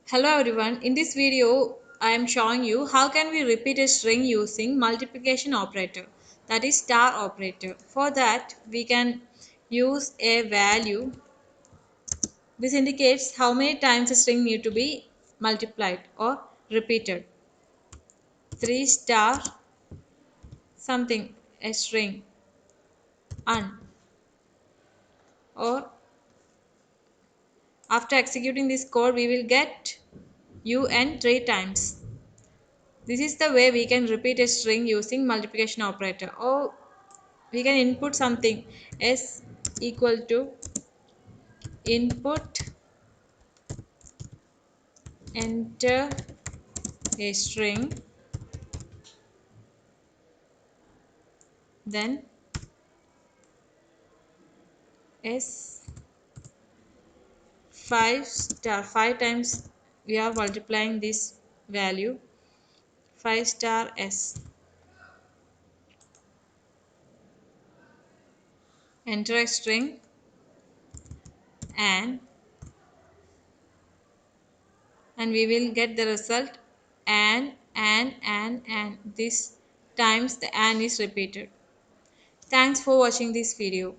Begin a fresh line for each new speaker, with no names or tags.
Hello everyone, in this video I am showing you how can we repeat a string using multiplication operator, that is star operator. For that we can use a value. This indicates how many times a string need to be multiplied or repeated. 3 star something a string un, or after executing this code we will get un 3 times. This is the way we can repeat a string using multiplication operator. Or we can input something s equal to input enter a string, then s 5 star 5 times we are multiplying this value 5 star s, enter a string, and we will get the result and this times the and is repeated. Thanks for watching this video.